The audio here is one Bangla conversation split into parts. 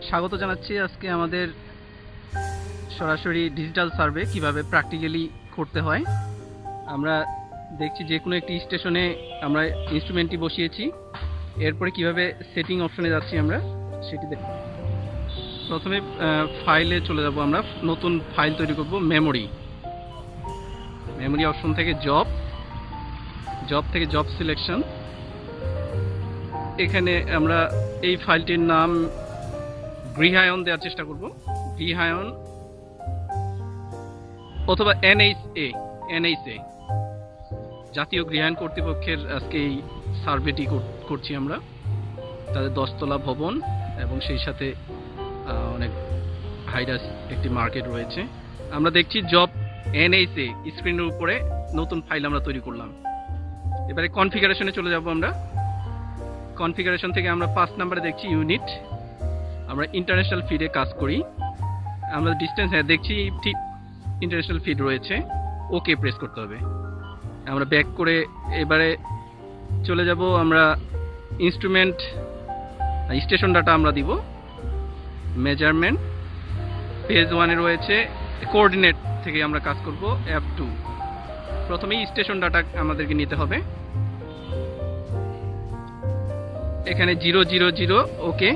স্বাগত জানাচ্ছি আজকে আমাদের সরাসরি ডিজিটাল সার্ভে কিভাবে প্র্যাকটিক্যালি করতে হয়। আমরা দেখছি যে কোনো একটি স্টেশনে আমরা ইনস্ট্রুমেন্টটি বসিয়েছি, এরপরে কিভাবে সেটিং অপশনে যাচ্ছি আমরা সেটি দেখ। প্রথমে ফাইলে চলে যাব, আমরা নতুন ফাইল তৈরি করব। মেমোরি অপশন থেকে জব থেকে জব সিলেকশন। এখানে আমরা এই ফাইলটির নাম গৃহায়ন দেওয়ার চেষ্টা করব, গৃহায়ন অথবা এনএইচএ, জাতীয় গৃহায়ন কর্তৃপক্ষের আজকে এই সার্ভেটি করছি আমরা। তাদের 10 তলা ভবন এবং সেই সাথে অনেক হাইডাস একটি মার্কেট রয়েছে। আমরা দেখছি জব এনএইচএ স্ক্রিনের উপরে নতুন ফাইল আমরা তৈরি করলাম। এবারে কনফিগারেশনে চলে যাব আমরা। কনফিগারেশন থেকে আমরা 5 নম্বরে দেখছি ইউনিট। আমরা ইন্টারন্যাশনাল ফিডে কাজ করি। আমরা ডিস্টেন্স দেখছি ঠিক ইন্টারন্যাশনাল ফিড রয়েছে, ওকে প্রেস করতে হবে। আমরা ব্যাক করে এবারে চলে যাব, আমরা ইনস্ট্রুমেন্ট স্টেশন ডাটা আমরা দিব। মেজারমেন্ট পেজ 1-এ রয়েছে, কোঅর্ডিনেট থেকে আমরা কাজ করব F2। প্রথমেই স্টেশন ডাটা আমাদেরকে নিতে হবে। এখানে 000 ওকে,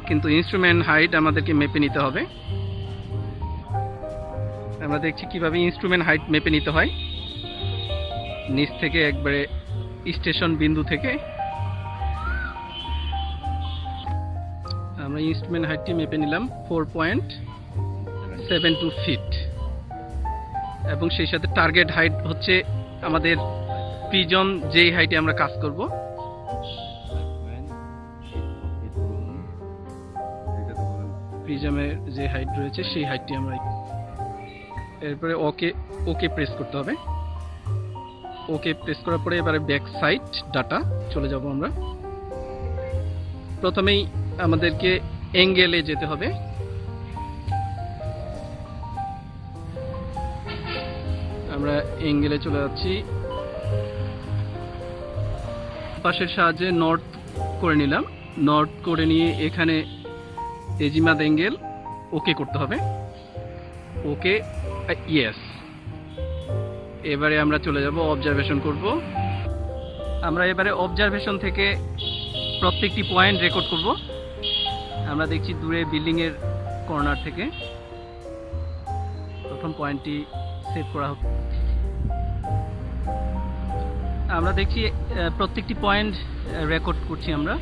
কিন্তু ইনস্ট্রুমেন্ট হাইট আমাদেরকে মেপে নিতে হবে। আমরা দেখছি কিভাবে ইনস্ট্রুমেন্ট হাইট মেপে নিতে হয়। নিচ থেকে একবারে স্টেশন বিন্দু থেকে আমরা ইনস্ট্রুমেন্ট হাইটটি মেপে নিলাম 4.72 ফিট, এবং সেই সাথে টার্গেট হাইট হচ্ছে আমাদের প্রিজম যেই হাইটে আমরা কাজ করব। প্রিজমের যে হাইট রয়েছে সেই হাইটটি আমরা এরপরে ওকে প্রেস করতে হবে। ওকে প্রেস করার পরে এবারে ব্যাক সাইড ডাটা চলে যাব আমরা। প্রথমেই আমাদেরকে অ্যাঙ্গেলে যেতে হবে। আমরা অ্যাঙ্গেলে চলে যাচ্ছি। পাশের সাহায্যে নর্থ করে নিলাম। নর্থ করে নিয়ে এখানে এজিমাদ অ্যাঙ্গেল ওকে করতে হবে। ওকে, ইয়েস। এবারে আমরা চলে যাব অবজারভেশন করব। আমরা এবারে অবজারভেশন থেকে প্রত্যেকটি পয়েন্ট রেকর্ড করব। আমরা দেখছি দূরে বিল্ডিং এর কর্নার থেকে প্রথম পয়েন্টটি সেভ করা হবে। আমরা দেখছি প্রত্যেকটি পয়েন্ট রেকর্ড করছি আমরা।